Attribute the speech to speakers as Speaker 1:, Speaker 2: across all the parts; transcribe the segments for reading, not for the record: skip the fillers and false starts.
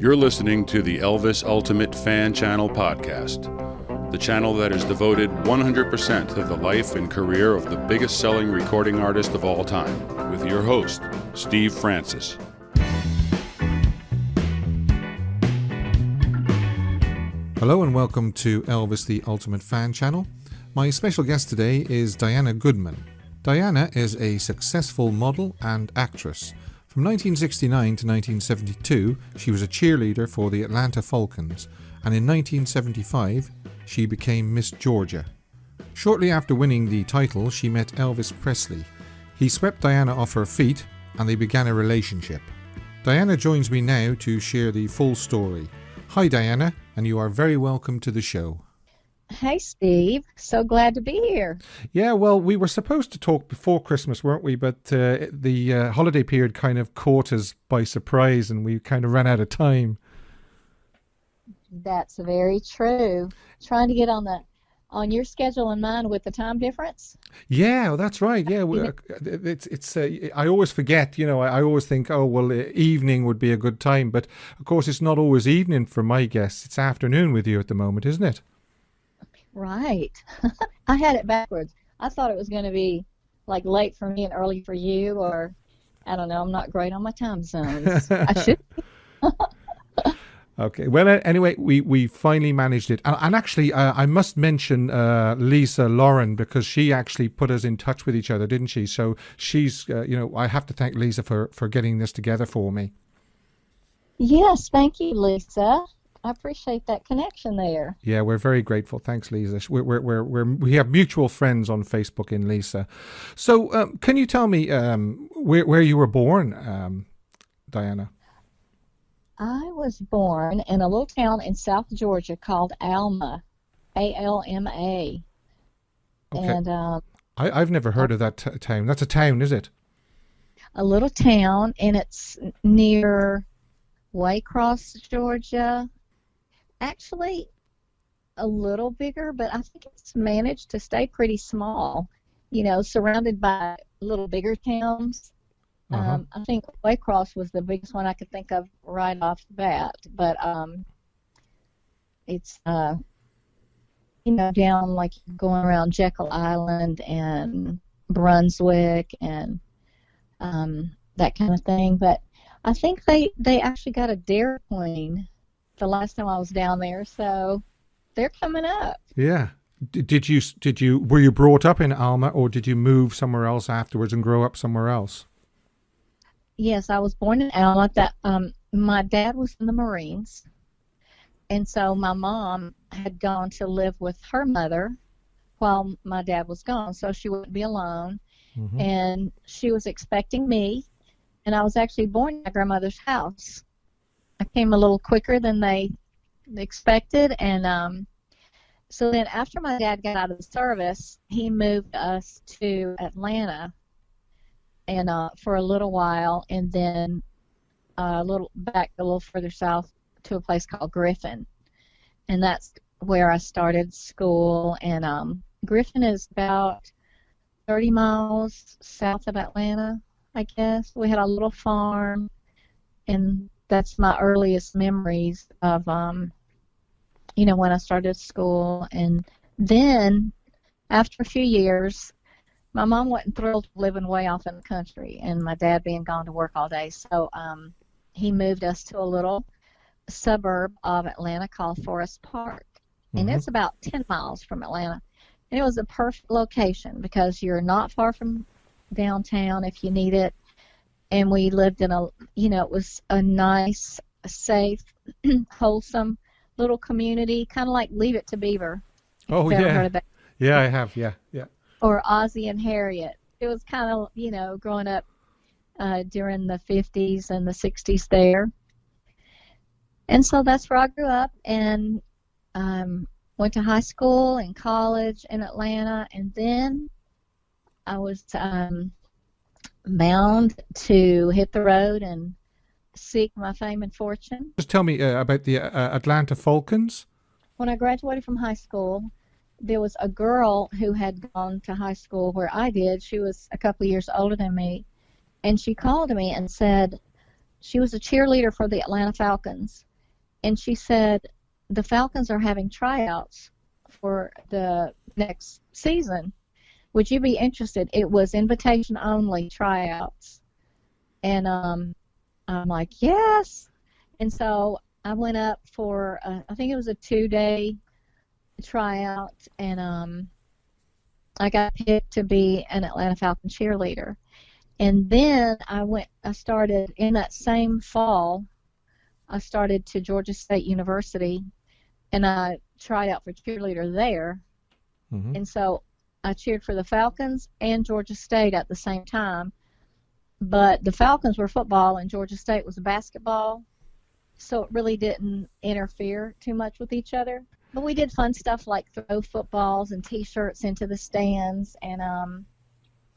Speaker 1: You're listening to the Elvis Ultimate Fan Channel podcast, the channel that is devoted 100% to the life and career of the biggest selling recording artist of all time, with your host, Steve Francis.
Speaker 2: Hello and welcome to Elvis the Ultimate Fan Channel. My special guest today is Diana Goodman. Diana is a successful model and actress. From 1969 to 1972, she was a cheerleader for the Atlanta Falcons, and in 1975, she became Miss Georgia. Shortly after winning the title, she met Elvis Presley. He swept Diana off her feet, and they began a relationship. Diana joins me now to share the full story. Hi Diana, and you are very welcome to the show.
Speaker 3: Hey Steve, so glad to be here.
Speaker 2: Yeah, well, we were supposed to talk before Christmas, weren't we? But the holiday period kind of caught us by surprise and we kind of ran out of time.
Speaker 3: That's very true. Trying to get on your schedule and mine with the time difference.
Speaker 2: Yeah, well, that's right. Yeah, it's I always forget, I always think, oh, well, evening would be a good time. But of course, it's not always evening for my guests. It's afternoon with you at the moment, isn't it?
Speaker 3: Right. I had it backwards. I thought it was going to be like late for me and early for you, or I don't know. I'm not great on my time zones. I should be.
Speaker 2: Okay. Well, anyway, we finally managed it. And actually, I must mention Lisa Lauren, because she actually put us in touch with each other, didn't she? So she's, I have to thank Lisa for getting this together for me.
Speaker 3: Yes. Thank you, Lisa. I appreciate that connection there.
Speaker 2: Yeah, we're very grateful. Thanks, Lisa. We have mutual friends on Facebook in Lisa. So, can you tell me where you were born, Diana?
Speaker 3: I was born in a little town in South Georgia called Alma, A-L-M-A.
Speaker 2: Okay.
Speaker 3: And
Speaker 2: I've never heard of that town. That's a town, is it?
Speaker 3: A little town, and it's near Waycross, Georgia. Actually, a little bigger, but I think it's managed to stay pretty small, surrounded by little bigger towns.
Speaker 2: Uh-huh.
Speaker 3: I think Waycross was the biggest one I could think of right off the bat, but it's, down like going around Jekyll Island and Brunswick and that kind of thing. But I think they actually got a Dairy Queen the last time I was down there, so they're coming up.
Speaker 2: Yeah. Were you brought up in Alma, or did you move somewhere else afterwards and grow up somewhere else?
Speaker 3: Yes, I was born in Alma. My dad was in the Marines, and so my mom had gone to live with her mother while my dad was gone, so she wouldn't be alone. Mm-hmm. And she was expecting me, and I was actually born in my grandmother's house. I came a little quicker than they expected, and so then after my dad got out of the service, he moved us to Atlanta, and for a little while, and then a little further south to a place called Griffin, and that's where I started school. And Griffin is about 30 miles south of Atlanta, I guess. We had a little farm, and that's my earliest memories of, when I started school. And then after a few years, my mom wasn't thrilled living way off in the country and my dad being gone to work all day. So he moved us to a little suburb of Atlanta called Forest Park. Mm-hmm. And it's about 10 miles from Atlanta. And it was a perfect location because you're not far from downtown if you need it. And we lived in it was a nice, safe, wholesome little community, kind of like Leave It to Beaver.
Speaker 2: Oh, yeah. Heard of that? Yeah, I have, yeah.
Speaker 3: Or Ozzie and Harriet. It was kind of, growing up during the 50s and the 60s there. And so that's where I grew up, and went to high school and college in Atlanta, and then I was bound to hit the road and seek my fame and fortune.
Speaker 2: Just tell me about the Atlanta Falcons.
Speaker 3: When I graduated from high school, there was a girl who had gone to high school where I did. She was a couple of years older than me, and she called me and said she was a cheerleader for the Atlanta Falcons, and she said, the Falcons are having tryouts for the next season. Would you be interested? It was invitation only tryouts. And I'm like, yes. And so I went up for, I think it was a 2-day tryout, and I got picked to be an Atlanta Falcon cheerleader. And then I started in that same fall, I started to Georgia State University, and I tried out for cheerleader there.
Speaker 2: Mm-hmm.
Speaker 3: And so I cheered for the Falcons and Georgia State at the same time. But the Falcons were football and Georgia State was basketball, so it really didn't interfere too much with each other. But we did fun stuff like throw footballs and T-shirts into the stands, and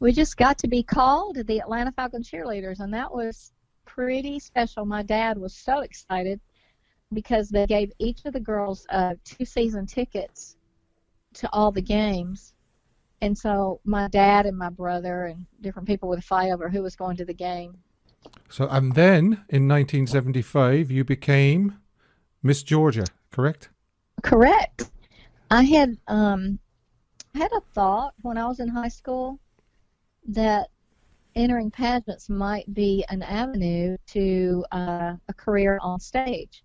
Speaker 3: we just got to be called the Atlanta Falcon cheerleaders, and that was pretty special. My dad was so excited because they gave each of the girls 2 season tickets to all the games. And so my dad and my brother and different people would fight over who was going to the game.
Speaker 2: So, and then in 1975, you became Miss Georgia, correct?
Speaker 3: Correct. I had a thought when I was in high school that entering pageants might be an avenue to a career on stage,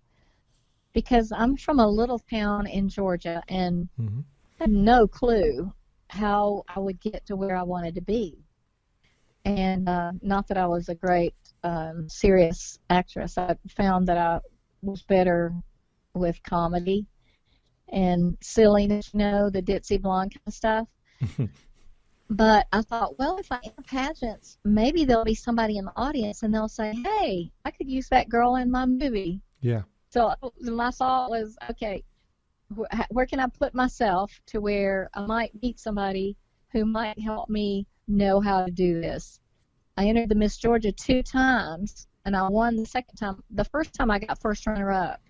Speaker 3: because I'm from a little town in Georgia and
Speaker 2: Mm-hmm.
Speaker 3: I had no clue how I would get to where I wanted to be. And not that I was a great serious actress. I found that I was better with comedy and silliness, the ditzy blonde kind of stuff. But I thought, well, if I enter pageants, maybe there'll be somebody in the audience and they'll say, hey, I could use that girl in my movie.
Speaker 2: Yeah.
Speaker 3: So my thought was, okay, where can I put myself to where I might meet somebody who might help me know how to do this? I entered the Miss Georgia 2 times, and I won the second time. The first time I got first runner-up.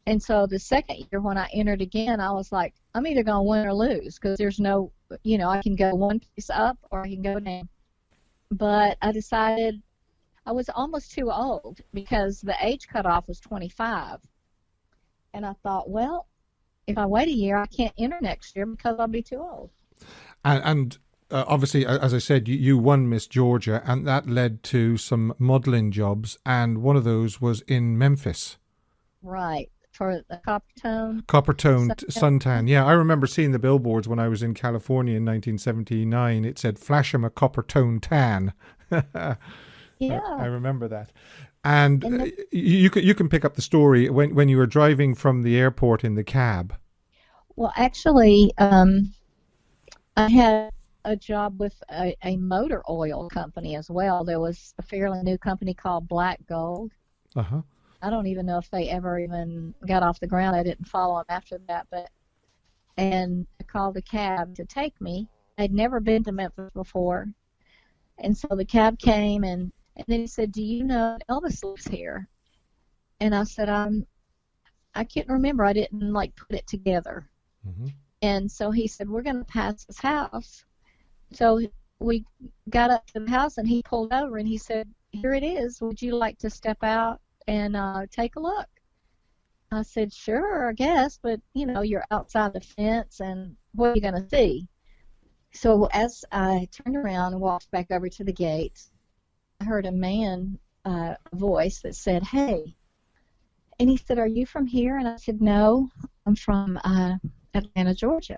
Speaker 3: And so the second year when I entered again, I was like, I'm either going to win or lose, because there's no, I can go one place up or I can go down. But I decided I was almost too old because the age cutoff was 25. And I thought, well, if I wait a year, I can't enter next year because I'll be too old.
Speaker 2: And obviously, as I said, you won Miss Georgia, and that led to some modeling jobs, and one of those was in Memphis.
Speaker 3: Right, for the Coppertone.
Speaker 2: Coppertone suntan. Yeah, I remember seeing the billboards when I was in California in 1979. It said, "Flash 'em a Coppertone tan."
Speaker 3: Yeah.
Speaker 2: I remember that. And you can pick up the story when you were driving from the airport in the cab.
Speaker 3: Well, actually, I had a job with a motor oil company as well. There was a fairly new company called Black Gold.
Speaker 2: Uh-huh.
Speaker 3: I don't even know if they ever even got off the ground. I didn't follow them after that. And I called the cab to take me. I'd never been to Memphis before. And so the cab came, and then he said, do you know Elvis lives here? And I said, I can't remember. I didn't, put it together.
Speaker 2: Mm-hmm.
Speaker 3: And so he said, we're going to pass his house. So we got up to the house, and he pulled over, and he said, here it is. Would you like to step out and take a look? I said, sure, I guess, but, you're outside the fence, and what are you going to see? So as I turned around and walked back over to the gate, I heard a man voice that said, hey. And he said, are you from here? And I said, no, I'm from Atlanta, Georgia.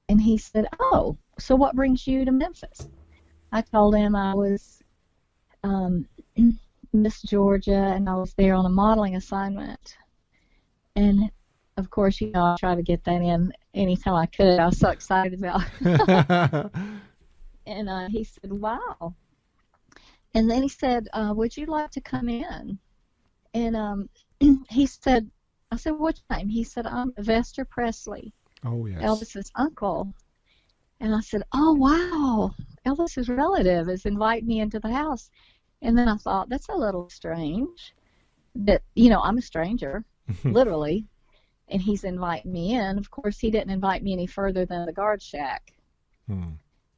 Speaker 3: And he said, oh, so what brings you to Memphis? I told him I was Miss Georgia, and I was there on a modeling assignment. And, of course, I try to get that in anytime I could. I was so excited about it. And he said, wow. And then he said, would you like to come in? And he said, I said, what's your name? He said, I'm Elvis Presley.
Speaker 2: Oh, yes.
Speaker 3: Elvis's uncle. And I said, oh, wow. Elvis's relative is inviting me into the house. And then I thought, that's a little strange that, I'm a stranger, literally, and he's inviting me in. Of course, he didn't invite me any further than the guard shack.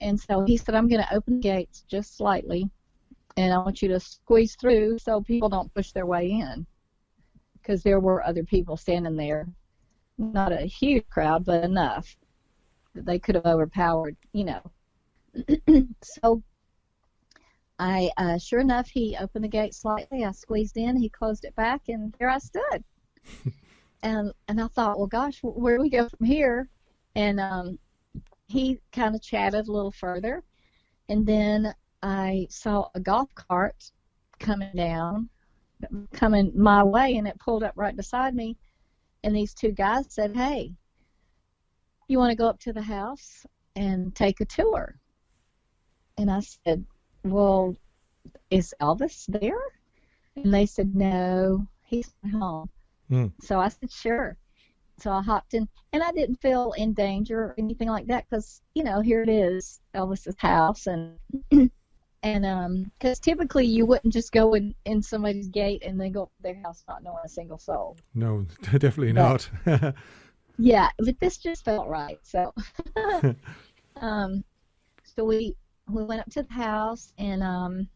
Speaker 3: And so he said, I'm going to open the gates just slightly, and I want you to squeeze through so people don't push their way in. because there were other people standing there. Not a huge crowd, but enough that they could have overpowered, you know. So sure enough, he opened the gate slightly. I squeezed in, he closed it back, and there I stood. and I thought, well, gosh, where do we go from here? And he kind of chatted a little further, and then I saw a golf cart coming my way, and it pulled up right beside me. And these two guys said, hey, you want to go up to the house and take a tour? And I said, well, is Elvis there? And they said, no, he's at home. So I said, sure. So I hopped in, and I didn't feel in danger or anything like that because, you know, here it is, Elvis's house. And because typically you wouldn't just go in somebody's gate and then go up to their house not knowing a single soul.
Speaker 2: No, definitely not.
Speaker 3: Yeah, but this just felt right. So so we went up to the house, and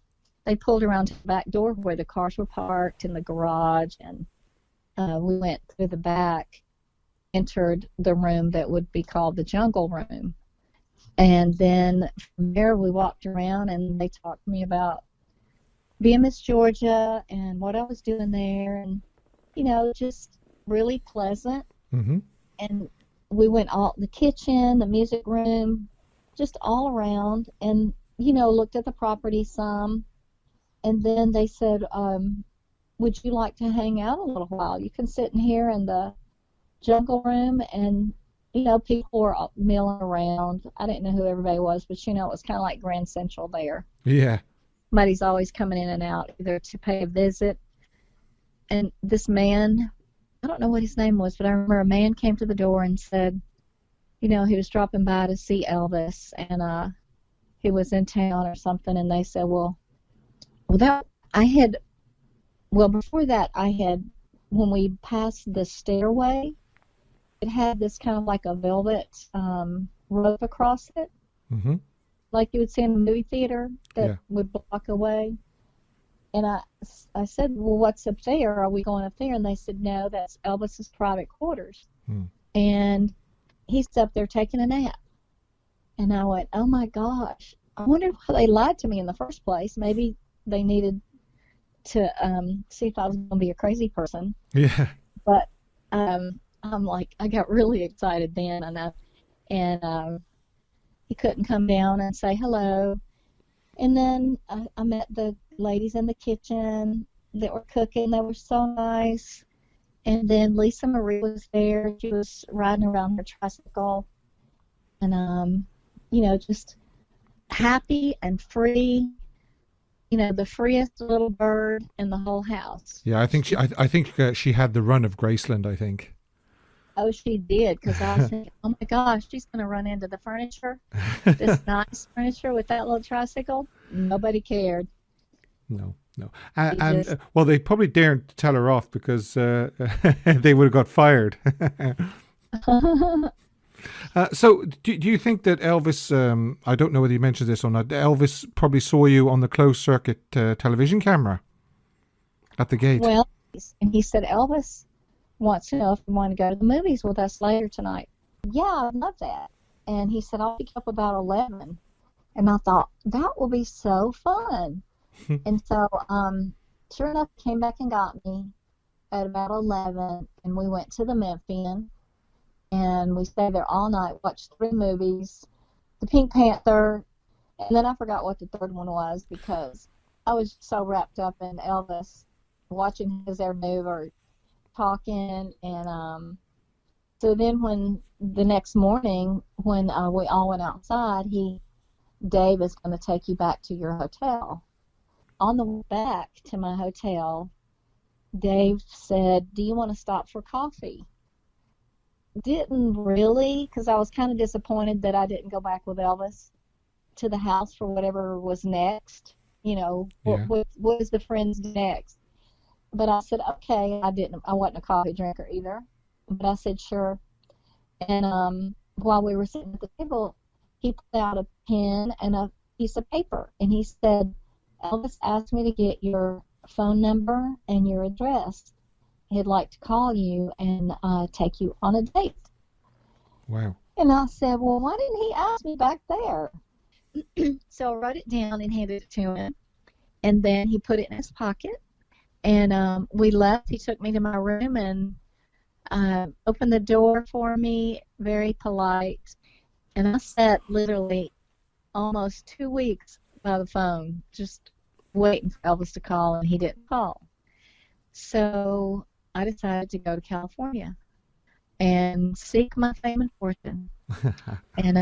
Speaker 3: they pulled around to the back door where the cars were parked in the garage, and we went through the back, entered the room that would be called the jungle room. And then from there we walked around, and they talked to me about being Miss Georgia and what I was doing there, and, you know, just really pleasant.
Speaker 2: Mm-hmm.
Speaker 3: And we went all the kitchen, the music room, just all around, and, you know, looked at the property some. And then they said, would you like to hang out a little while? You can sit in here in the jungle room. And, you know, people were milling around. I didn't know who everybody was, but, you know, it was kind of like Grand Central there.
Speaker 2: Yeah.
Speaker 3: Somebody's always coming in and out, either to pay a visit. And this man, I don't know what his name was, but I remember a man came to the door and said, you know, he was dropping by to see Elvis, and he was in town or something. And they said, before that, when we passed the stairway, it had this kind of like a velvet rope across it,
Speaker 2: mm-hmm.
Speaker 3: like you would see in a movie theater that would block away. And I said, well, what's up there? Are we going up there? And they said, no, that's Elvis's private quarters. And he's up there taking a nap. And I went, oh, my gosh. I wonder why they lied to me in the first place. Maybe they needed to see if I was going to be a crazy person.
Speaker 2: Yeah.
Speaker 3: But I'm like, I got really excited then. And he couldn't come down and say hello. And then I met the ladies in the kitchen that were cooking. They were so nice. And then Lisa Marie was there. She was riding around her tricycle. And, you know, just happy and free. You know, the freest little bird in the whole house.
Speaker 2: Yeah, I think she had the run of Graceland, I think.
Speaker 3: Oh, she did, because I was thinking, oh my gosh, she's going to run into the furniture, this nice furniture with that little tricycle. Nobody cared.
Speaker 2: No. And well, they probably daren't tell her off because they would have got fired. So do you think that Elvis, I don't know whether you mentioned this or not, Elvis probably saw you on the closed circuit television camera at the gate?
Speaker 3: Well, and he said, Elvis wants to know if you want to go to the movies with us later tonight. Yeah, I'd love that. And he said, I'll pick up about 11. And I thought, that will be so fun. And so, sure enough, he came back and got me at about 11, and we went to the Memphian, and we stayed there all night, watched 3 movies, The Pink Panther, and then I forgot what the third one was because I was so wrapped up in Elvis, watching his every move or talking. And so then when the next morning, when we all went outside, Dave is going to take you back to your hotel. On the way back to my hotel, Dave said, do you want to stop for coffee? Didn't really, because I was kind of disappointed that I didn't go back with Elvis to the house for whatever was next. You know, what was the friends next? But I said, okay. I wasn't a coffee drinker either. But I said, sure. And while we were sitting at the table, he pulled out a pen and a piece of paper, and he said, Elvis asked me to get your phone number and your address. he'd like to call you and take you on a date.
Speaker 2: Wow.
Speaker 3: And I said, well, why didn't he ask me back there? So I wrote it down and handed it to him. And then he put it in his pocket. And we left. He took me to my room and opened the door for me, very polite. And I sat literally almost 2 weeks by the phone, just waiting for Elvis to call, and he didn't call. So I decided to go to California and seek my fame and fortune. And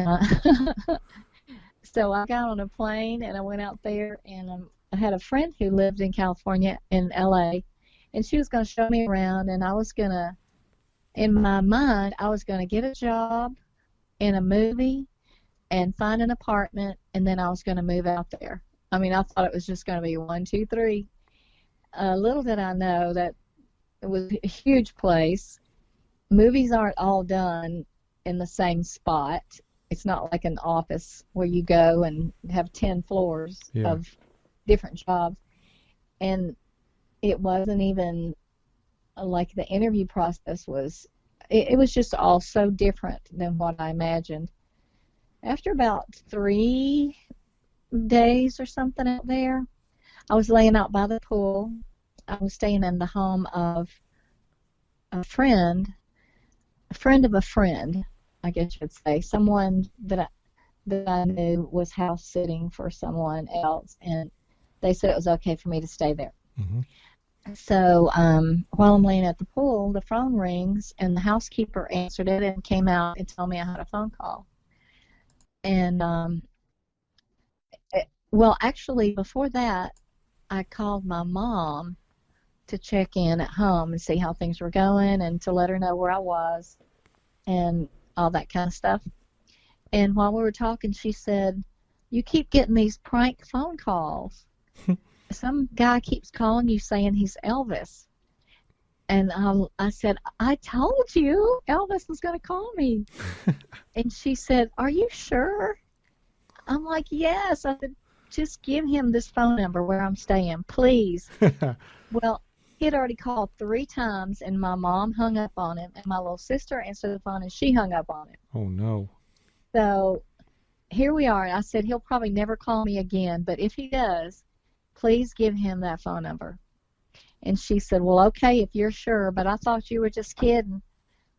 Speaker 3: so I got on a plane and I went out there, and I had a friend who lived in California, in LA, and she was going to show me around, and I was going to, in my mind, I was going to get a job in a movie and find an apartment, and then I was going to move out there. I mean, I thought it was just going to be 1, 2, 3. Little did I know that it was a huge place. Movies aren't all done in the same spot. It's not like an office where you go and have 10 floors of different jobs. And it wasn't even like the interview process was, it was just all so different than what I imagined. After about 3 days or something out there, I was laying out by the pool. I was staying in the home of a friend of a friend, I guess you would say, someone that I knew was house sitting for someone else, and they said it was okay for me to stay there.
Speaker 2: Mm-hmm.
Speaker 3: So while I'm laying at the pool, the phone rings, and the housekeeper answered it and came out and told me I had a phone call. And, well, actually, before that, I called my mom to check in at home and see how things were going and to let her know where I was and all that kind of stuff. And while we were talking, she said, you keep getting these prank phone calls. Some guy keeps calling you saying he's Elvis. And I said, I told you Elvis was going to call me. And she said, are you sure? I'm like, yes. I said, just give him this phone number where I'm staying, please. Well, he had already called 3 times, and my mom hung up on him, and my little sister answered the phone, and she hung up on him.
Speaker 2: Oh, no.
Speaker 3: So here we are. I said, he'll probably never call me again, but if he does, please give him that phone number. And she said, well, okay, if you're sure, but I thought you were just kidding.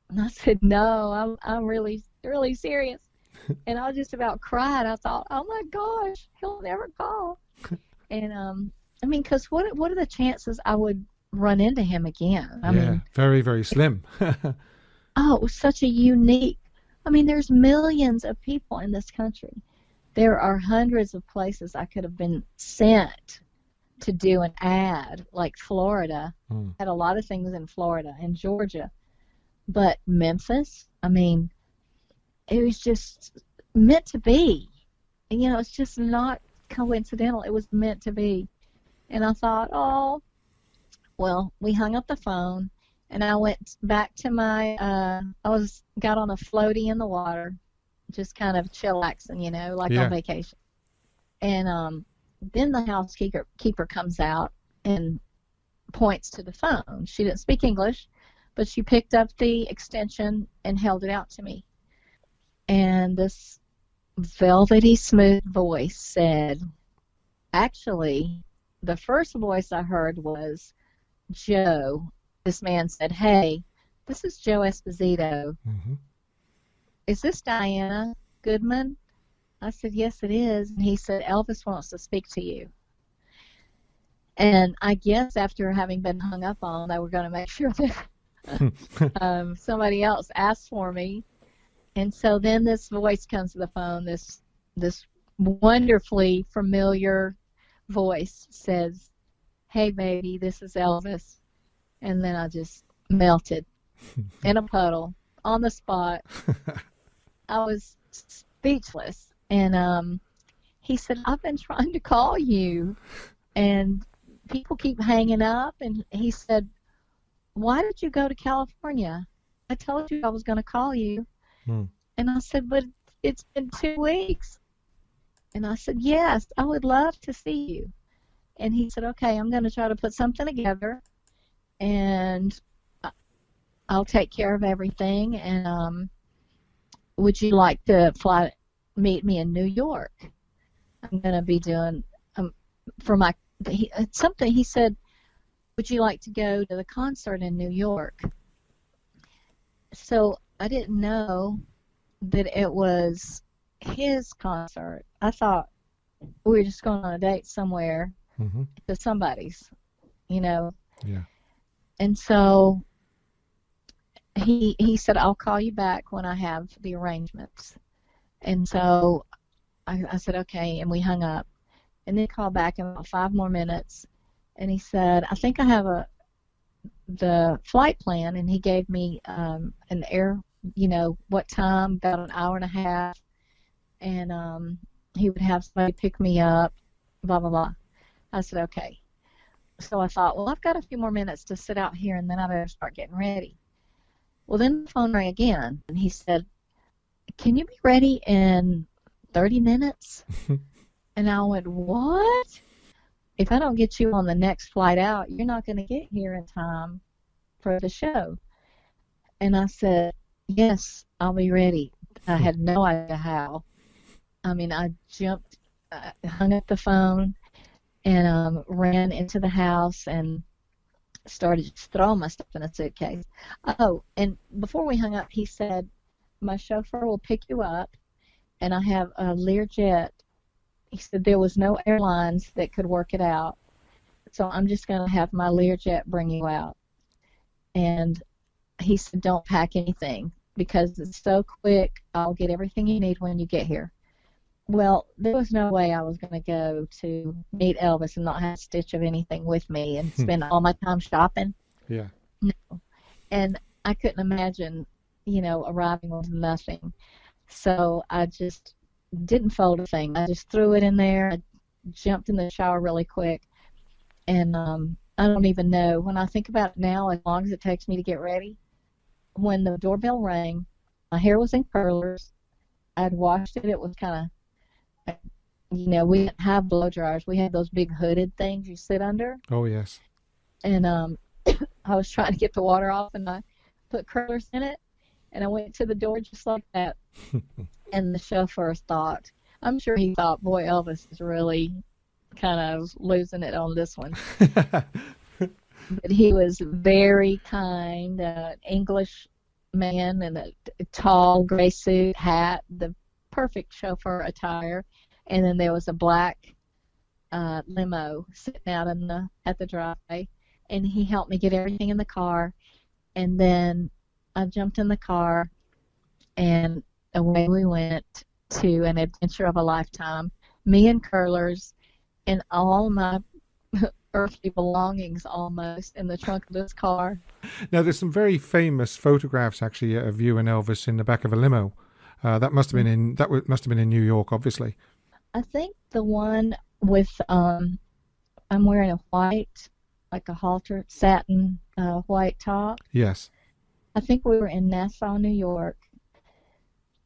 Speaker 3: And I said, no, I'm really, really serious. And I just about cried. I thought, oh, my gosh, he'll never call. And, I mean, because what are the chances I would run into him again? I mean,
Speaker 2: very, very slim.
Speaker 3: Oh, it was such a unique, I mean, there's millions of people in this country. There are hundreds of places I could have been sent to do an ad, like Florida. Had a lot of things in Florida and Georgia. But Memphis, I mean, it was just meant to be. And, you know, it's just not coincidental. It was meant to be. And I thought, oh, well, we hung up the phone, and I went back to my, got on a floaty in the water, just kind of chillaxing, you know, like on vacation. And then the housekeeper comes out and points to the phone. She didn't speak English, but she picked up the extension and held it out to me. And this velvety smooth voice said, actually, the first voice I heard was Joe. This man said, hey, this is Joe Esposito. Mm-hmm. Is this Diana Goodman? I said, yes, it is. And he said, Elvis wants to speak to you. And I guess after having been hung up on, they were going to make sure that somebody else asked for me. And so then this voice comes to the phone, this wonderfully familiar voice says, hey, baby, this is Elvis. And then I just melted in a puddle on the spot. I was speechless. And he said, I've been trying to call you, and people keep hanging up. And he said, why did you go to California? I told you I was going to call you. And I said, but it's been 2 weeks. And I said, yes, I would love to see you. And he said, okay, I'm going to try to put something together, and I'll take care of everything, and would you like to meet me in New York? I'm going to be doing for my something. He said, would you like to go to the concert in New York? So I didn't know that it was his concert. I thought we were just going on a date somewhere to somebody's, Yeah. And so he said, I'll call you back when I have the arrangements. And so I said, okay, and we hung up. And then called back in about 5 more minutes, and he said, I think I have the flight plan, and he gave me an what time, about an hour and a half, and he would have somebody pick me up, blah, blah, blah. I said, okay. So I thought, well, I've got a few more minutes to sit out here, and then I better start getting ready. Well, then the phone rang again, and he said, can you be ready in 30 minutes? And I went, what? If I don't get you on the next flight out, you're not going to get here in time for the show. And I said, yes, I'll be ready. I had no idea how. I mean, I jumped, hung up the phone, and ran into the house and started just throwing my stuff in a suitcase. Oh, and before we hung up, he said, my chauffeur will pick you up, and I have a Learjet. He said there was no airlines that could work it out, so I'm just going to have my Learjet bring you out. And he said, don't pack anything because it's so quick. I'll get everything you need when you get here. Well, there was no way I was going to go to meet Elvis and not have a stitch of anything with me and spend all my time shopping.
Speaker 2: Yeah.
Speaker 3: No. And I couldn't imagine, arriving with nothing. So I just didn't fold a thing. I just threw it in there. I jumped in the shower really quick. And I don't even know. When I think about it now, as long as it takes me to get ready, when the doorbell rang, my hair was in curlers. I'd washed it. It was kind of, we didn't have blow dryers. We had those big hooded things you sit under.
Speaker 2: Oh, yes.
Speaker 3: And I was trying to get the water off, and I put curlers in it, and I went to the door just like that. And the chauffeur thought, I'm sure he thought, boy, Elvis is really kind of losing it on this one. But he was very kind, English man in a tall gray suit, hat, the perfect chauffeur attire. And then there was a black limo sitting out at the driveway, and he helped me get everything in the car. And then I jumped in the car, and away we went to an adventure of a lifetime. Me and curlers and all my earthly belongings almost in the trunk of this car.
Speaker 2: Now, there's some very famous photographs actually of you and Elvis in the back of a limo. That must have been in New York, obviously.
Speaker 3: I think the one with I'm wearing a white, like a halter satin white top.
Speaker 2: Yes.
Speaker 3: I think we were in Nassau, New York.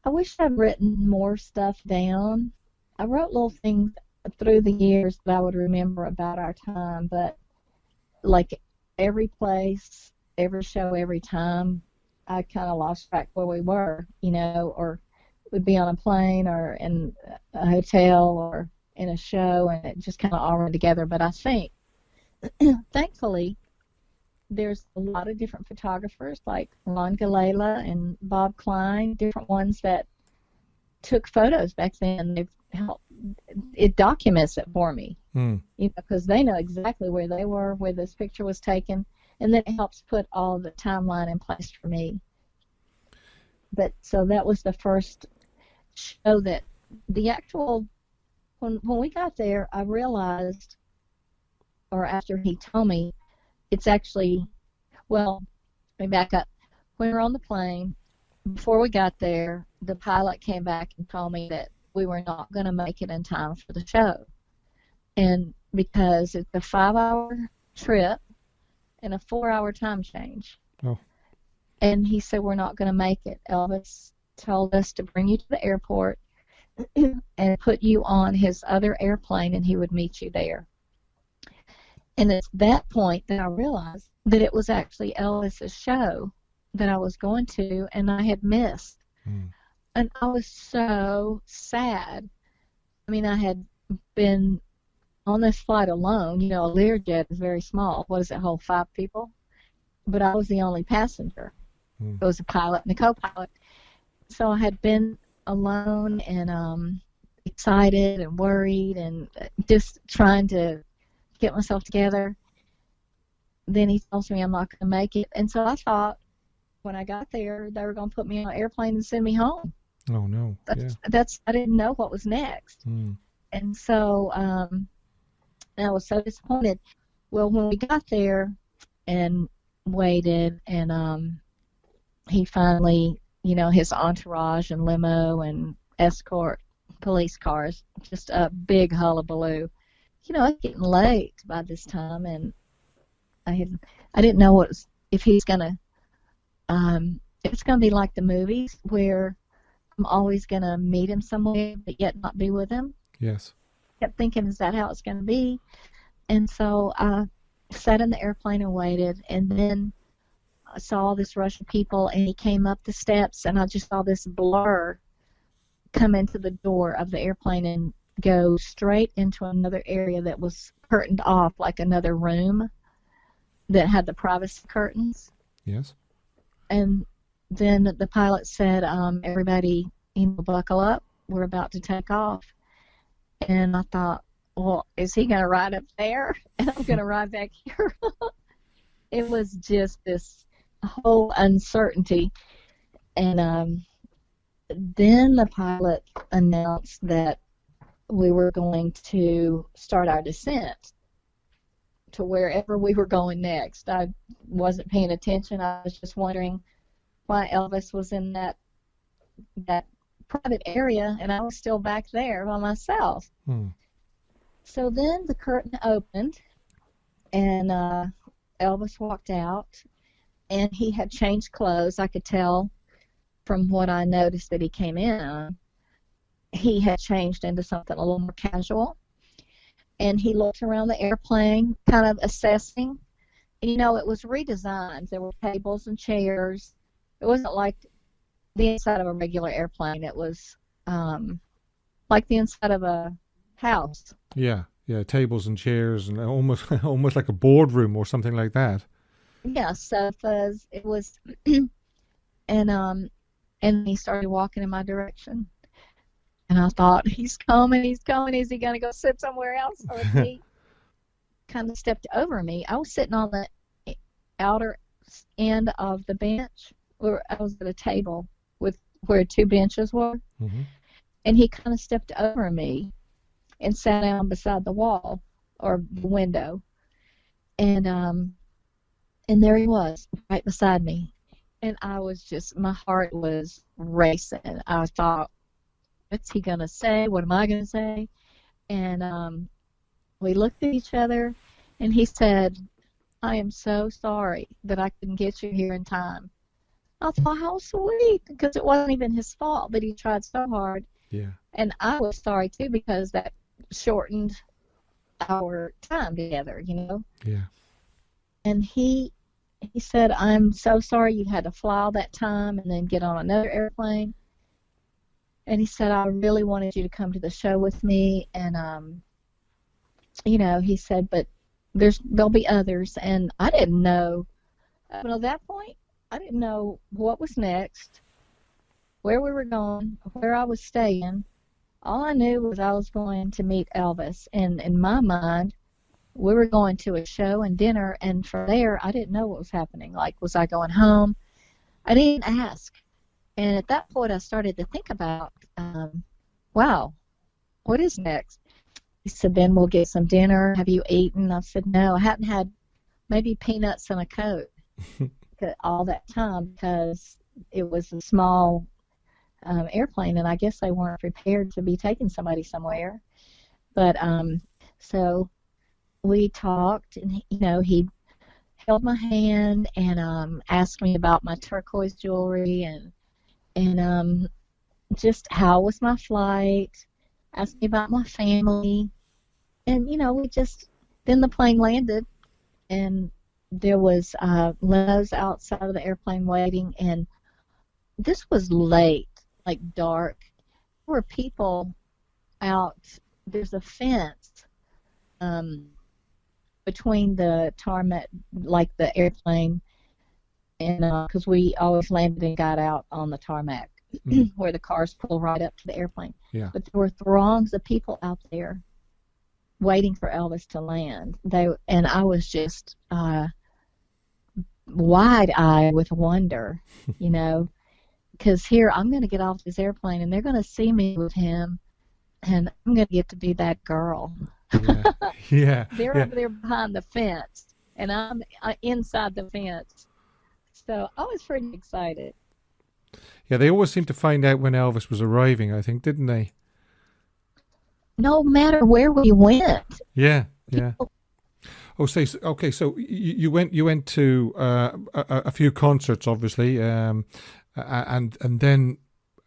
Speaker 3: I wish I'd written more stuff down. I wrote little things through the years that I would remember about our time, but like every place, every show, every time, I kind of lost track where we were, or we'd be on a plane or in a hotel or in a show, and it just kind of all ran together. But I think, thankfully, there's a lot of different photographers like Ron Gallela and Bob Klein, different ones that took photos back then. They've helped. It documents it for me, because they know exactly where they were, where this picture was taken, and then it helps put all the timeline in place for me. But so that was the first show that the actual, when we got there, I realized, or after he told me, it's actually, well, let me back up. When we were on the plane, before we got there, the pilot came back and told me that we were not going to make it in time for the show. And because it's a 5-hour trip and a 4-hour time change.
Speaker 2: Oh.
Speaker 3: And he said, we're not going to make it. Elvis told us to bring you to the airport and put you on his other airplane, and he would meet you there. And it's that point that I realized that it was actually Elvis's show. that I was going to, and I had missed.
Speaker 2: Mm.
Speaker 3: And I was so sad. I mean, I had been on this flight alone. You know, a Learjet is very small. What does it hold, 5 people? But I was the only passenger.
Speaker 2: Mm.
Speaker 3: There was a pilot and a co-pilot. So I had been alone and excited and worried and just trying to get myself together. Then he tells me I'm not going to make it. And so I thought when I got there, they were going to put me on an airplane and send me home.
Speaker 2: Oh, no. Yeah.
Speaker 3: I didn't know what was next.
Speaker 2: Mm.
Speaker 3: And so I was so disappointed. Well, when we got there and waited, and he finally, you know, his entourage and limo and escort police cars, just a big hullabaloo. You know, it's getting late by this time, and I didn't know what was, if he's gonna it's gonna be like the movies where I'm always gonna meet him somewhere but yet not be with him.
Speaker 2: Yes.
Speaker 3: Kept thinking, is that how it's gonna be? And so I sat in the airplane and waited, and then I saw all this rush of people, and he came up the steps, and I just saw this blur come into the door of the airplane and go straight into another area that was curtained off, like another room that had the privacy curtains.
Speaker 2: Yes.
Speaker 3: And then the pilot said, everybody, you know, buckle up. We're about to take off. And I thought, well, is he going to ride up there? And I'm going to ride back here. It was just this whole uncertainty. And then the pilot announced that we were going to start our descent to wherever we were going next. I wasn't paying attention. I was just wondering why Elvis was in that private area and I was still back there by myself.
Speaker 2: Hmm.
Speaker 3: So then the curtain opened and Elvis walked out, and he had changed clothes. I could tell from what I noticed that he came in on. He had changed into something a little more casual. And he looked around the airplane, kind of assessing. And, you know, it was redesigned. There were tables and chairs. It wasn't like the inside of a regular airplane. It was like the inside of a house.
Speaker 2: Yeah, tables and chairs, and almost like a boardroom or something like that.
Speaker 3: Yeah, sofas. It was, and he started walking in my direction. And I thought, he's coming. Is he going to go sit somewhere else? Or he kind of stepped over me. I was sitting on the outer end of the bench. I was at a table with where 2 benches were.
Speaker 2: Mm-hmm.
Speaker 3: And he kind of stepped over me and sat down beside the wall or the window. And there he was, right beside me. And I was just, my heart was racing. I thought, what's he going to say? What am I going to say? And we looked at each other, and he said, I am so sorry that I couldn't get you here in time. I thought, how sweet, because it wasn't even his fault, but he tried so hard.
Speaker 2: Yeah.
Speaker 3: And I was sorry, too, because that shortened our time together, you know?
Speaker 2: Yeah.
Speaker 3: And he said, I'm so sorry you had to fly all that time and then get on another airplane. And he said, I really wanted you to come to the show with me. And, you know, he said, but there'll be others. And I didn't know. Up until that point, I didn't know what was next, where we were going, where I was staying. All I knew was I was going to meet Elvis. And in my mind, we were going to a show and dinner. And from there, I didn't know what was happening. Like, was I going home? I didn't ask. And at that point, I started to think about, wow, what is next? He said, then we'll get some dinner. Have you eaten? I said, no, I hadn't had maybe peanuts and a Coke all that time because it was a small airplane, and I guess they weren't prepared to be taking somebody somewhere. But so we talked, and, you know, he held my hand and asked me about my turquoise jewelry and just how was my flight, asked me about my family, and, you know, then the plane landed, and there was limos outside of the airplane waiting, and this was late, like dark. There were people out. There's a fence between the tarmac, like the airplane, and because we always landed and got out on the tarmac where the cars pull right up to the airplane.
Speaker 2: Yeah.
Speaker 3: But there were throngs of people out there waiting for Elvis to land. And I was just wide-eyed with wonder, you know, because here I'm going to get off this airplane and they're going to see me with him, and I'm going to get to be that girl.
Speaker 2: Yeah. Yeah.
Speaker 3: They're
Speaker 2: Yeah.
Speaker 3: over there behind the fence, and I'm inside the fence. So I was pretty excited.
Speaker 2: Yeah, they always seemed to find out when Elvis was arriving, I think, didn't they?
Speaker 3: No matter where we went.
Speaker 2: Yeah, yeah. Oh, okay. So you went to a few concerts, obviously, and then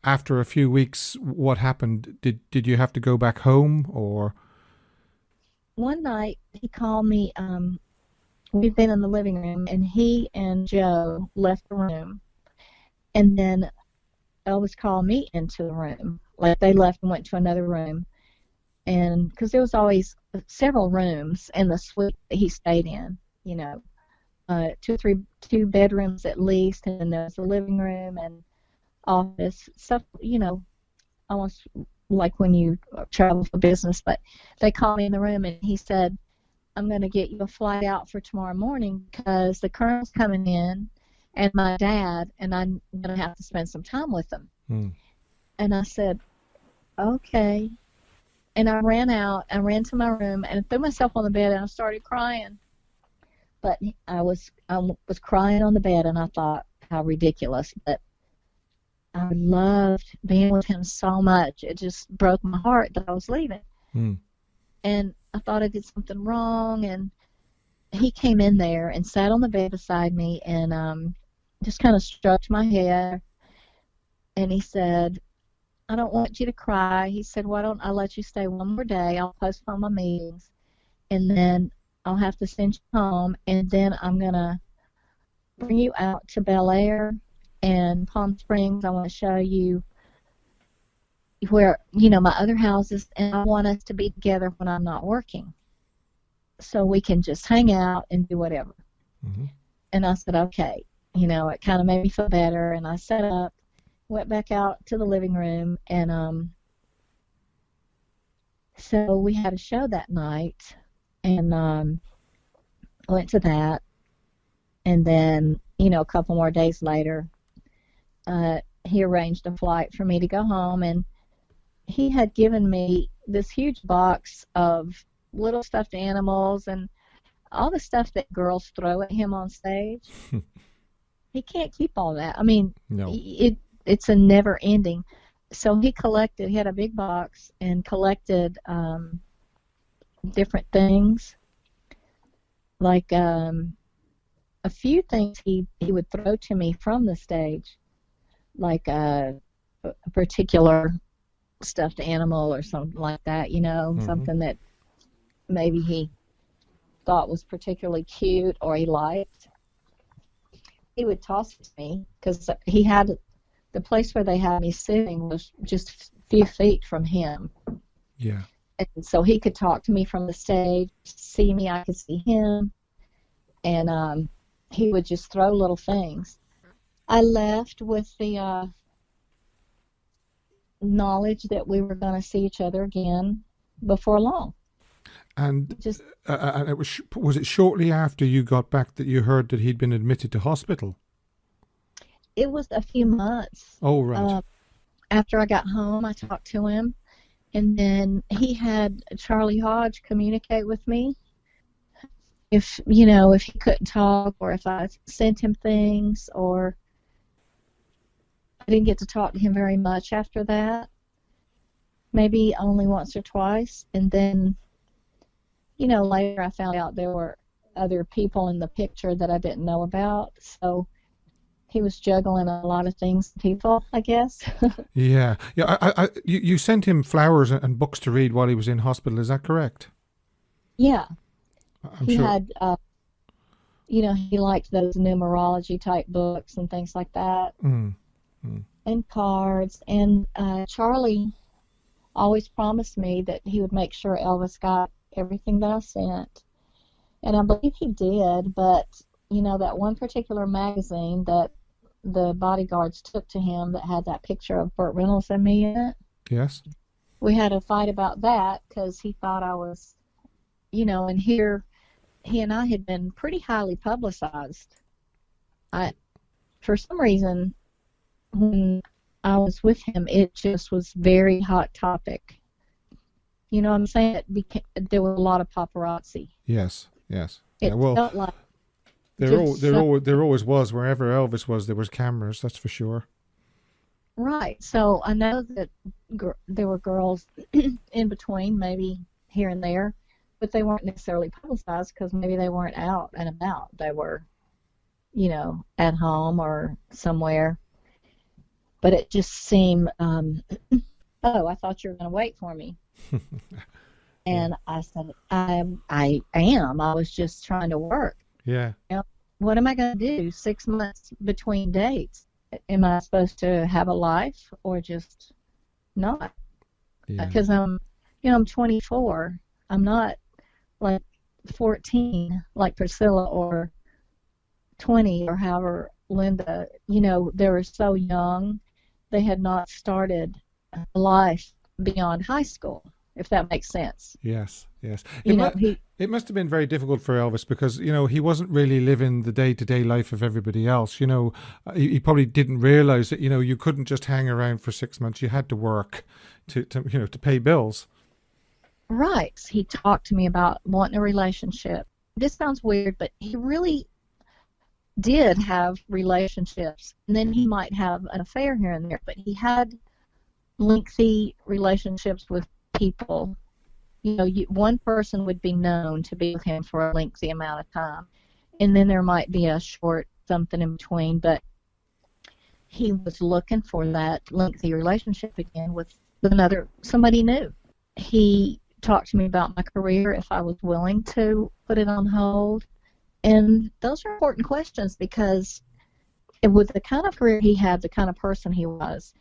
Speaker 2: after a few weeks, what happened? Did you have to go back home, or?
Speaker 3: One night he called me. We've been in the living room, and he and Joe left the room, and then Elvis called me into the room. Like they left and went to another room, and because there was always several rooms in the suite that he stayed in, you know, two bedrooms at least, and then there was a living room and office stuff, you know, almost like when you travel for business. But they called me in the room, and he said, I'm going to get you a flight out for tomorrow morning because the colonel's coming in and my dad, and I'm going to have to spend some time with them. And I said, okay. And I ran to my room and threw myself on the bed, and I started crying. But I was crying on the bed, and I thought, how ridiculous. But I loved being with him so much. It just broke my heart that I was leaving. And I thought I did something wrong, and he came in there and sat on the bed beside me and just kind of stroked my hair, and he said, I don't want you to cry. He said, why don't I let you stay one more day? I'll postpone my meetings, and then I'll have to send you home, and then I'm going to bring you out to Bel Air and Palm Springs. I want to show you where, you know, my other houses, and I want us to be together when I'm not working so we can just hang out and do whatever. And I said, okay. You know, it kind of made me feel better, and I set up, went back out to the living room, and so we had a show that night, and went to that, and then, you know, a couple more days later, he arranged a flight for me to go home, and he had given me this huge box of little stuffed animals and all the stuff that girls throw at him on stage. He can't keep all that. I mean,
Speaker 2: No.
Speaker 3: It's a never ending. So he had a big box and collected different things. Like a few things he would throw to me from the stage, like a particular stuffed animal or something like that, you know, something that maybe he thought was particularly cute or he liked. He would toss it to me because he had the place where they had me sitting was just a few feet from him.
Speaker 2: Yeah.
Speaker 3: And so he could talk to me from the stage, see me, I could see him, and he would just throw little things. I left with the knowledge that we were going to see each other again before long.
Speaker 2: And
Speaker 3: Just
Speaker 2: and it was it shortly after you got back that you heard that he'd been admitted to hospital?
Speaker 3: it was a few months.
Speaker 2: Oh, right.
Speaker 3: After I got home, I talked to him, and then he had Charlie Hodge communicate with me. If he couldn't talk, or if I sent him things, or I didn't get to talk to him very much after that. Maybe only once or twice, and then, later I found out there were other people in the picture that I didn't know about. So he was juggling a lot of things, people, I guess.
Speaker 2: Yeah. You sent him flowers and books to read while he was in hospital. Is that correct?
Speaker 3: Yeah.
Speaker 2: I'm
Speaker 3: He
Speaker 2: sure.
Speaker 3: had, he liked those numerology type books and things like that, and cards. And Charlie always promised me that he would make sure Elvis got everything that I sent. And I believe he did, but, that one particular magazine that the bodyguards took to him that had that picture of Burt Reynolds and me in it.
Speaker 2: Yes.
Speaker 3: We had a fight about that because he thought I was, and here he and I had been pretty highly publicized. For some reason, when I was with him, it just was very hot topic. You know what I'm saying? There was a lot of paparazzi.
Speaker 2: Yes, yes.
Speaker 3: It felt like
Speaker 2: there always was. Wherever Elvis was, there was cameras. That's for sure.
Speaker 3: Right. So I know that there were girls in between, maybe here and there, but they weren't necessarily publicized because maybe they weren't out and about. They were, at home or somewhere. But it just seemed, oh, I thought you were going to wait for me. And I said, I am. I was just trying to work.
Speaker 2: Yeah.
Speaker 3: What am I going to do 6 months between dates? Am I supposed to have a life or just not? Because I'm 24. I'm not like 14 like Priscilla or 20 or however Linda. They were so young. They had not started a life beyond high school, if that makes sense.
Speaker 2: Yes. It must have been very difficult for Elvis because, he wasn't really living the day-to-day life of everybody else. He probably didn't realize that, you couldn't just hang around for 6 months. You had to work to pay bills.
Speaker 3: Right. He talked to me about wanting a relationship. This sounds weird, but he really did have relationships. And then he might have an affair here and there, but he had lengthy relationships with people. One person would be known to be with him for a lengthy amount of time, and then there might be a short something in between, but he was looking for that lengthy relationship again with somebody new. He talked to me about my career, if I was willing to put it on hold, and those are important questions because with the kind of career he had, the kind of person he was,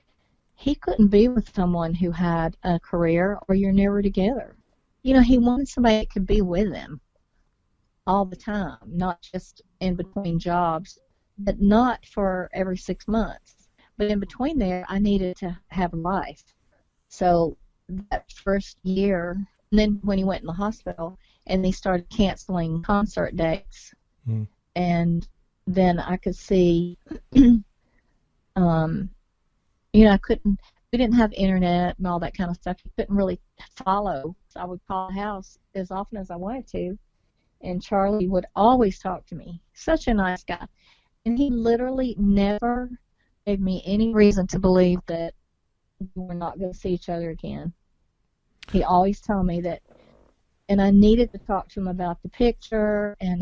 Speaker 3: he couldn't be with someone who had a career or you're never together. He wanted somebody that could be with him all the time, not just in between jobs, but not for every 6 months. But in between there, I needed to have a life. So that first year, and then when he went in the hospital, and they started canceling concert dates, and then I could see, we didn't have internet and all that kind of stuff. You couldn't really follow. So I would call the house as often as I wanted to, and Charlie would always talk to me. Such a nice guy. And he literally never gave me any reason to believe that we were not going to see each other again. He always told me that, and I needed to talk to him about the picture, and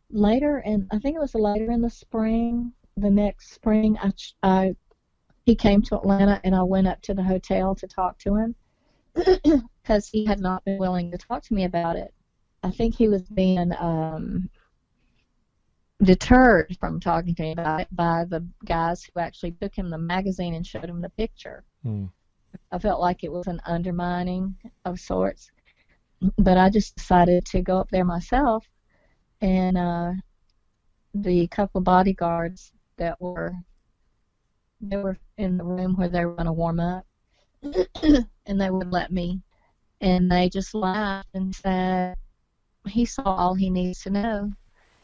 Speaker 3: later, and I think it was later in the spring, the next spring, he came to Atlanta, and I went up to the hotel to talk to him because he had not been willing to talk to me about it. I think he was being deterred from talking to me about it by the guys who actually took him the magazine and showed him the picture. I felt like it was an undermining of sorts, but I just decided to go up there myself, and the couple of bodyguards that were in the room where they were going to warm up, and they would let me, and they just laughed and said, he saw all he needs to know.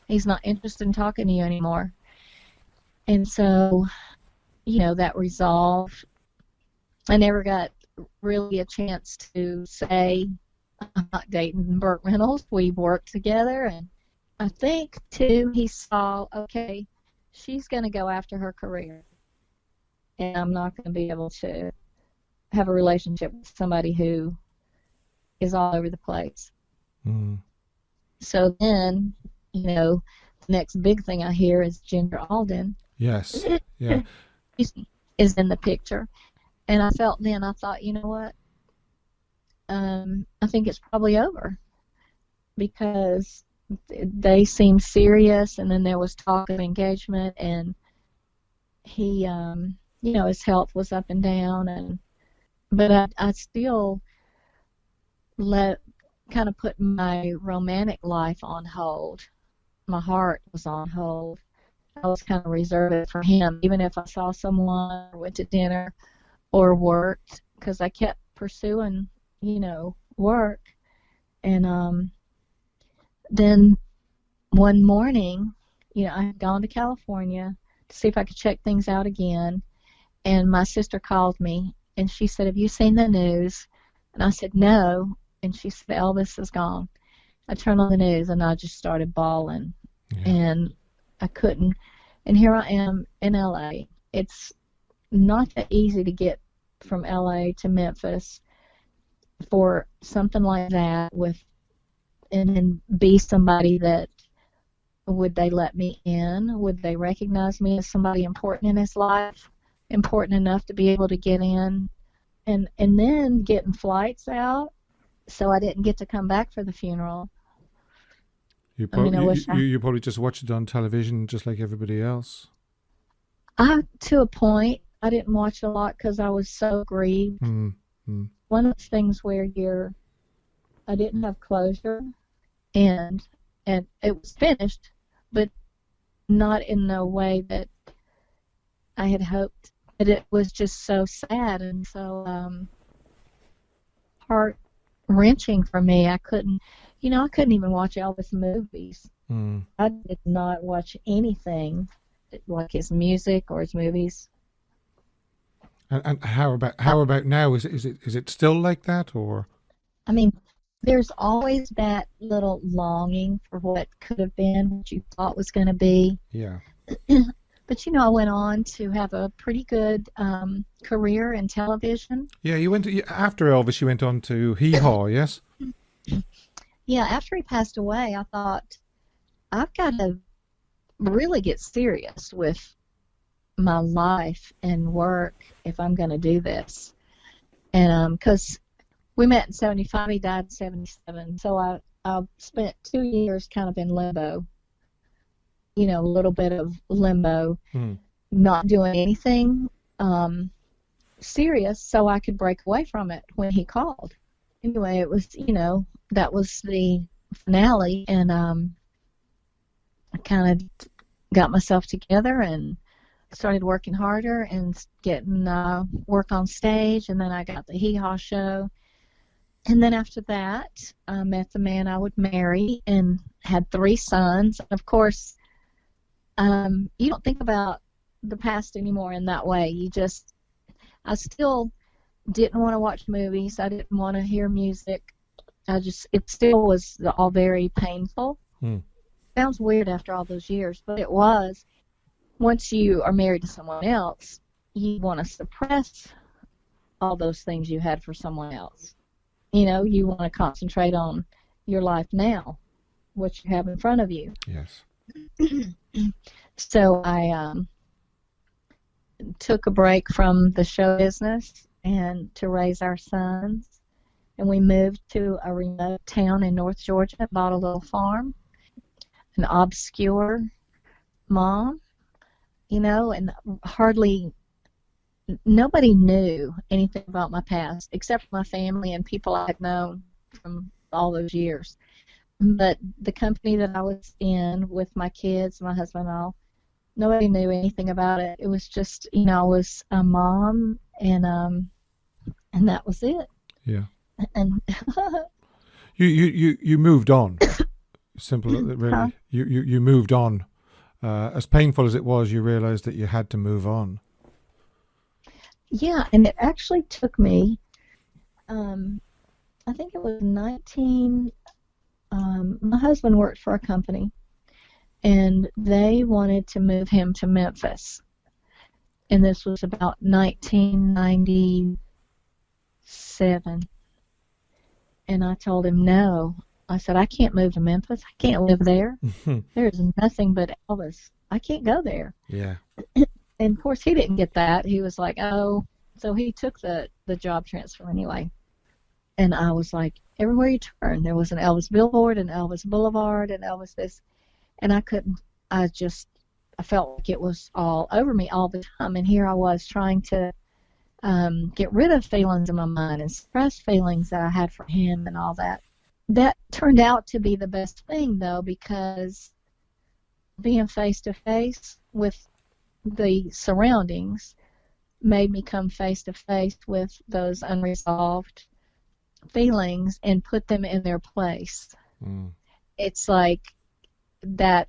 Speaker 3: He's not interested in talking to you anymore. And so, that resolved. I never got really a chance to say, I'm not dating Burt Reynolds. We worked together, and I think, too, he saw, okay, she's going to go after her career, and I'm not going to be able to have a relationship with somebody who is all over the place. So then, the next big thing I hear is Ginger Alden.
Speaker 2: Yes, yeah.
Speaker 3: Is in the picture. And I thought, you know what? I think it's probably over. Because they seemed serious, and then there was talk of engagement, and he, his health was up and down, but I still kind of put my romantic life on hold. My heart was on hold. I was kind of reserved for him, even if I saw someone or went to dinner or worked, because I kept pursuing, work. And then one morning, I had gone to California to see if I could check things out again, and my sister called me, and she said, "Have you seen the news?" And I said, "No." And she said, "Elvis is gone." I turned on the news, and I just started bawling. Yeah. And I couldn't. And here I am in L.A. It's not that easy to get from L.A. to Memphis for something like that, and then be somebody that, would they let me in? Would they recognize me as somebody important in his life, important enough to be able to get in? And then getting flights out, so I didn't get to come back for the funeral.
Speaker 2: You probably just watched it on television just like everybody else.
Speaker 3: To a point. I didn't watch a lot because I was so grieved. Mm-hmm. One of the things where I didn't have closure, and it was finished, but not in the way that I had hoped. But it was just so sad and so heart-wrenching for me. I couldn't even watch Elvis movies. I did not watch anything like his music or his movies.
Speaker 2: And how about now? Is it still like that, or?
Speaker 3: I mean, there's always that little longing for what could have been, what you thought was going to be.
Speaker 2: Yeah.
Speaker 3: But I went on to have a pretty good career in television.
Speaker 2: Yeah, after Elvis, you went on to Hee Haw, yes?
Speaker 3: Yeah, after he passed away, I thought, I've got to really get serious with my life and work if I'm going to do this. And because we met in 75, he died in 77, so I spent 2 years kind of in limbo, a little bit of limbo, not doing anything serious so I could break away from it when he called. Anyway, it was, that was the finale, and I kind of got myself together and started working harder and getting work on stage, and then I got the Hee Haw show. And then after that, I met the man I would marry and had 3 sons. And of course, you don't think about the past anymore in that way. I still didn't want to watch movies. I didn't want to hear music. It still was all very painful. Sounds weird after all those years, but it was. Once you are married to someone else, you want to suppress all those things you had for someone else. You want to concentrate on your life now, what you have in front of you.
Speaker 2: Yes.
Speaker 3: So I took a break from the show business and to raise our sons, and we moved to a remote town in North Georgia, bought a little farm, an obscure mom, and nobody knew anything about my past except my family and people I had known from all those years. But the company that I was in with my kids, my husband and all, nobody knew anything about it. It was just, I was a mom, and that was it.
Speaker 2: Yeah.
Speaker 3: And
Speaker 2: you moved on. Simple, really. Huh? You moved on. As painful as it was, you realized that you had to move on.
Speaker 3: Yeah, and it actually took me, I think it was my husband worked for a company, and they wanted to move him to Memphis. And this was about 1997. And I told him no. I said, I can't move to Memphis. I can't live there. There's nothing but Elvis. I can't go there.
Speaker 2: Yeah.
Speaker 3: And, of course, he didn't get that. He was like, oh. So he took the job transfer anyway. And I was like, everywhere you turn, there was an Elvis billboard, an Elvis Boulevard, and Elvis this. And I felt like it was all over me all the time. And here I was trying to get rid of feelings in my mind and suppress feelings that I had for him and all that. That turned out to be the best thing, though, because being face to face with the surroundings made me come face to face with those unresolved feelings and put them in their place. It's like that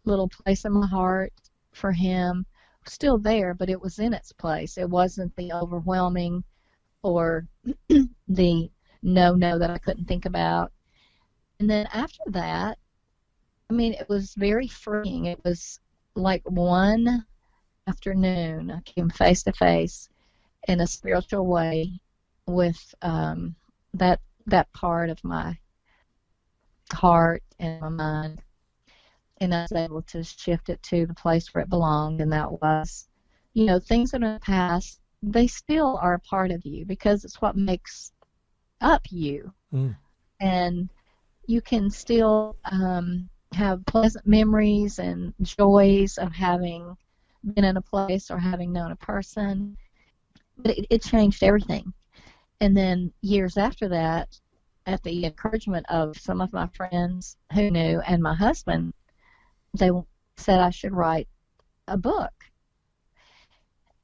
Speaker 3: little place in my heart for him was still there, but it was in its place. It wasn't the overwhelming or the no that I couldn't think about. And then after that, I mean, it was very freeing. It was like one afternoon I came face to face in a spiritual way with that part of my heart and my mind, and I was able to shift it to the place where it belonged, and that was, things that are in the past, they still are a part of you because it's what makes up you. And you can still have pleasant memories and joys of having been in a place or having known a person, but it changed everything. And then years after that, at the encouragement of some of my friends who knew and my husband, they said I should write a book.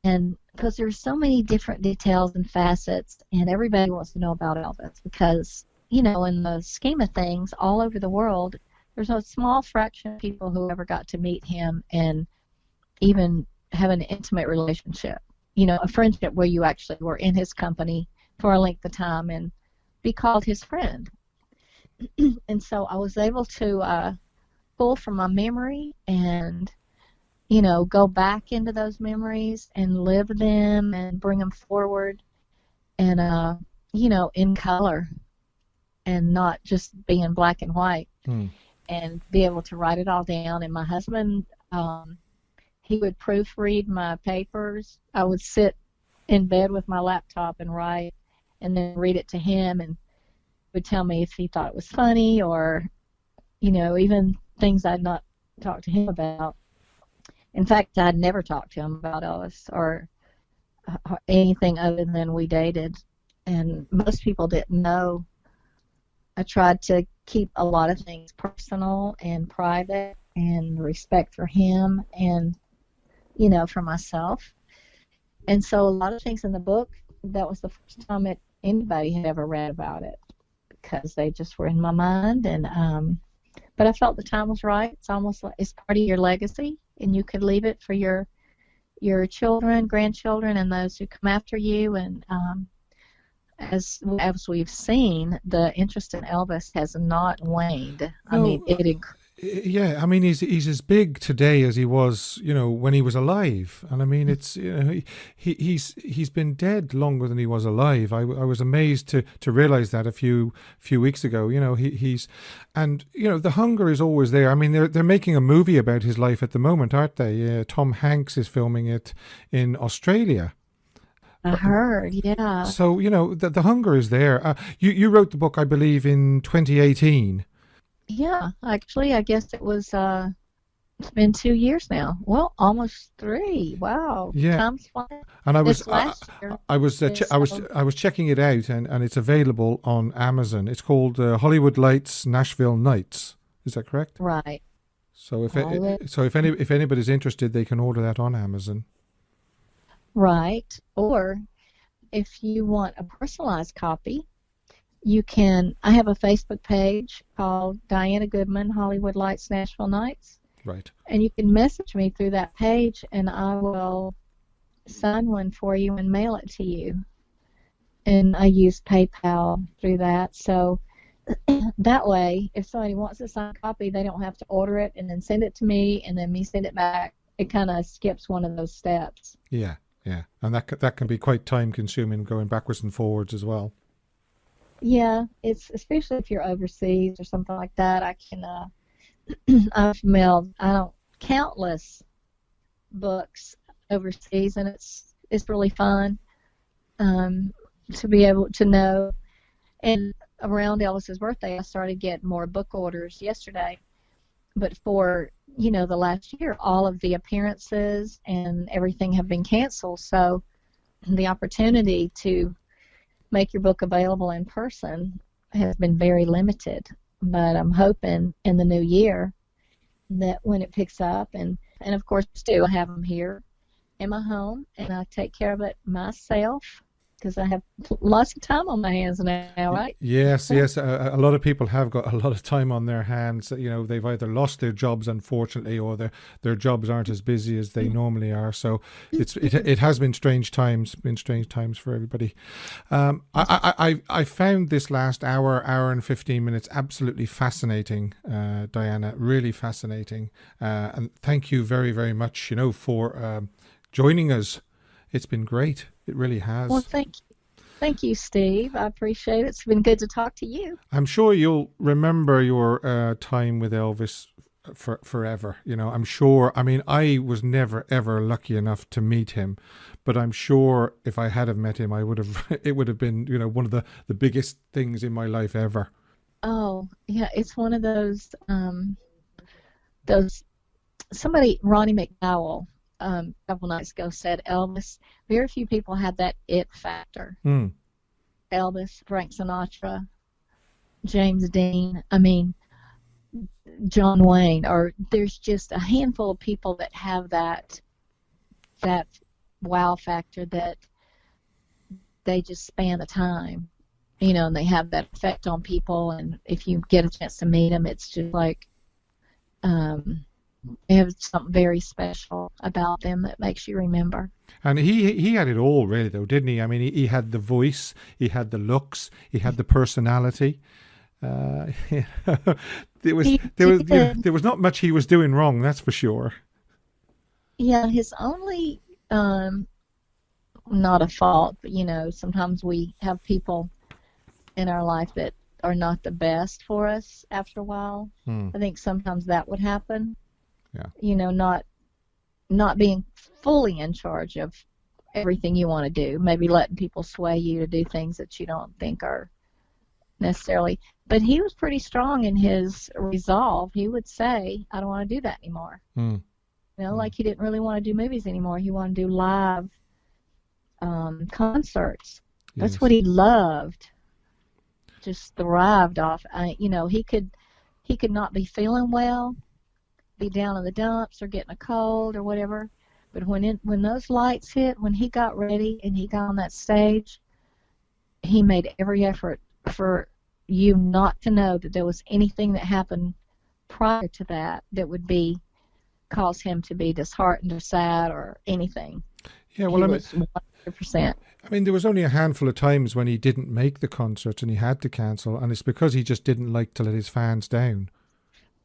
Speaker 3: And because there's so many different details and facets, and everybody wants to know about Elvis because, in the scheme of things, all over the world, there's a small fraction of people who ever got to meet him and even have an intimate relationship, a friendship where you actually were in his company for a length of time and be called his friend. And so I was able to pull from my memory and, go back into those memories and live them and bring them forward and, in color and not just be in black and white and be able to write it all down. And my husband, he would proofread my papers. I would sit in bed with my laptop and write and then read it to him, and would tell me if he thought it was funny or, even things I'd not talked to him about. In fact, I'd never talked to him about Elvis or anything other than we dated, and most people didn't know. I tried to keep a lot of things personal and private and respect for him and, for myself. And so a lot of things in the book, that was the first time that anybody had ever read about it because they just were in my mind. And but I felt the time was right. It's almost like it's part of your legacy, and you could leave it for your children, grandchildren, and those who come after you. And as we've seen, the interest in Elvis has not waned. I mean,
Speaker 2: yeah, I mean, he's as big today as he was, when he was alive. And I mean, it's, he's been dead longer than he was alive. I was amazed to realize that a few weeks ago. He's and the hunger is always there. I mean, they're making a movie about his life at the moment, aren't they? Tom Hanks is filming it in Australia.
Speaker 3: I heard, yeah.
Speaker 2: So the hunger is there. You wrote the book, I believe, in 2018.
Speaker 3: Yeah, actually, I guess it was, it's been 2 years now. Well, almost 3. Wow.
Speaker 2: Yeah.
Speaker 3: Time's flying.
Speaker 2: And I was checking it out, and it's available on Amazon. It's called Hollywood Lights, Nashville Nights. Is that correct?
Speaker 3: Right.
Speaker 2: So if anybody's interested, they can order that on Amazon.
Speaker 3: Right. Or if you want a personalized copy, you can. I have a Facebook page called Diana Goodman, Hollywood Lights, Nashville Nights.
Speaker 2: Right.
Speaker 3: And you can message me through that page, and I will sign one for you and mail it to you. And I use PayPal through that. So that way, if somebody wants a signed copy, they don't have to order it and then send it to me and then me send it back. It kind of skips one of those steps.
Speaker 2: Yeah, and that can be quite time consuming, going backwards and forwards as well.
Speaker 3: Yeah, it's especially if you're overseas or something like that. I can. I've mailed countless books overseas, and it's really fun. to be able to know. And around Elvis's birthday, I started getting more book orders yesterday. But for, the last year, all of the appearances and everything have been canceled. So the opportunity to make your book available in person has been very limited. But I'm hoping in the new year that when it picks up, and of course, too, I have them here in my home, and I take care of it myself because I have lots of time on my hands now, right?
Speaker 2: Yes. A lot of people have got a lot of time on their hands. They've either lost their jobs, unfortunately, or their jobs aren't as busy as they normally are. So it has been strange times for everybody. I found this last hour and 15 minutes absolutely fascinating, Diana, really fascinating. And thank you very, very much, for joining us. It's been great. It really has.
Speaker 3: Well, thank you, Steve. I appreciate it. It's been good to talk to you.
Speaker 2: I'm sure you'll remember your time with Elvis forever. I'm sure. I mean, I was never ever lucky enough to meet him, but I'm sure if I had have met him, I would have. It would have been, one of the biggest things in my life ever.
Speaker 3: Oh, yeah. It's one of those. Ronnie McDowell, a couple nights ago said Elvis, very few people had that it factor. Elvis, Frank Sinatra, James Dean, John Wayne, or there's just a handful of people that have that wow factor, that they just span the time, and they have that effect on people, and if you get a chance to meet them, it's just like they have something very special about them that makes you remember.
Speaker 2: And he had it all, really, though, didn't he? I mean, he had the voice, he had the looks, he had the personality. There was not much he was doing wrong, that's for sure.
Speaker 3: Yeah, his only not a fault, but sometimes we have people in our life that are not the best for us after a while. I think sometimes that would happen. Yeah. Not being fully in charge of everything you want to do, maybe letting people sway you to do things that you don't think are necessarily. But he was pretty strong in his resolve. He would say, I don't want to do that anymore. Like he didn't really want to do movies anymore. He wanted to do live concerts.
Speaker 2: Yes.
Speaker 3: That's what he loved. Just thrived off. He could not be feeling well, be down in the dumps or getting a cold or whatever, but when those lights hit, when he got ready and he got on that stage, he made every effort for you not to know that there was anything that happened prior to that would cause him to be disheartened or sad or anything.
Speaker 2: Yeah, well,
Speaker 3: he was 100%.
Speaker 2: There was only a handful of times when he didn't make the concerts and he had to cancel, and it's because he just didn't like to let his fans down.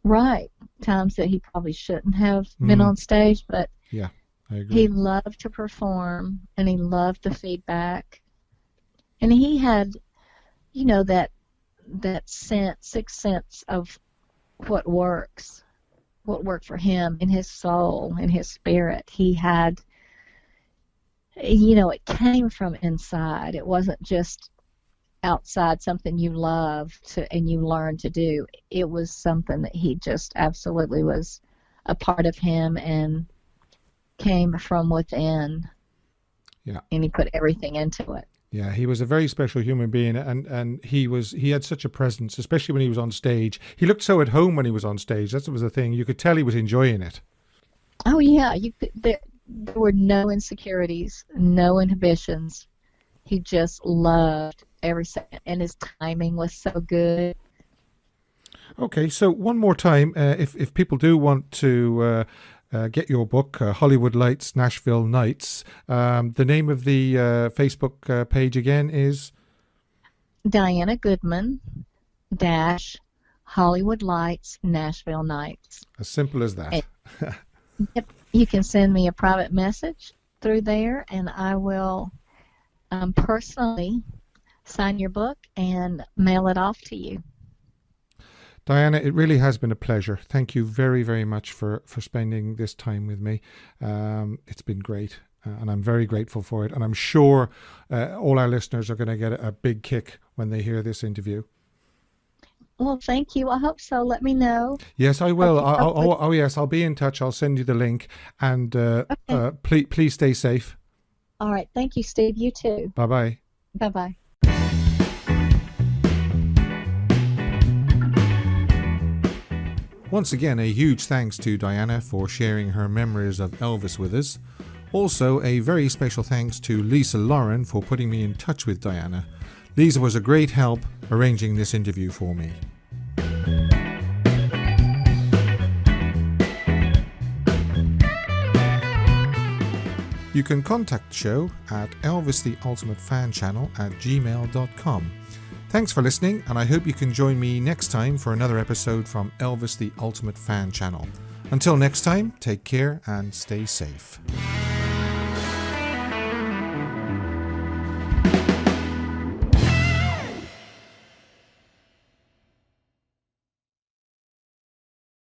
Speaker 2: Right.
Speaker 3: Times that he probably shouldn't have been on stage, but
Speaker 2: yeah, I agree.
Speaker 3: He loved to perform, and he loved the feedback. And he had, that sixth sense of what worked for him in his soul, in his spirit. He had, it came from inside. It wasn't just outside, something you loved and you learned to do. It was something that he just absolutely was a part of him and came from within.
Speaker 2: Yeah.
Speaker 3: And he put everything into it.
Speaker 2: Yeah, he was a very special human being, and he had such a presence, especially when he was on stage. He looked so at home when he was on stage. That was the thing. You could tell he was enjoying it.
Speaker 3: Oh yeah, there were no insecurities, no inhibitions. He just loved every second, and his timing was so good.
Speaker 2: Okay, so one more time, if people do want to get your book, Hollywood Lights, Nashville Nights, the name of the Facebook page again is?
Speaker 3: Diana Goodman - Hollywood Lights, Nashville Nights.
Speaker 2: As simple as that.
Speaker 3: Yep, you can send me a private message through there, and I will personally sign your book and mail it off to you.
Speaker 2: Diana, it really has been a pleasure. Thank you very, very much for spending this time with me. It's been great. And I'm very grateful for it. And I'm sure all our listeners are going to get a big kick when they hear this interview.
Speaker 3: Well, thank you. I hope so. Let me know.
Speaker 2: Yes, I will.
Speaker 3: Okay,
Speaker 2: Yes, I'll be in touch. I'll send you the link. And
Speaker 3: Okay.
Speaker 2: please stay safe.
Speaker 3: All right. Thank you, Steve. You too.
Speaker 2: Bye-bye.
Speaker 3: Bye-bye.
Speaker 2: Once again, a huge thanks to Diana for sharing her memories of Elvis with us. Also, a very special thanks to Lisa Lauren for putting me in touch with Diana. Lisa was a great help arranging this interview for me. You can contact the show at elvistheultimatefanchannel@gmail.com. Thanks for listening, and I hope you can join me next time for another episode from Elvis the Ultimate Fan Channel. Until next time, take care and stay safe.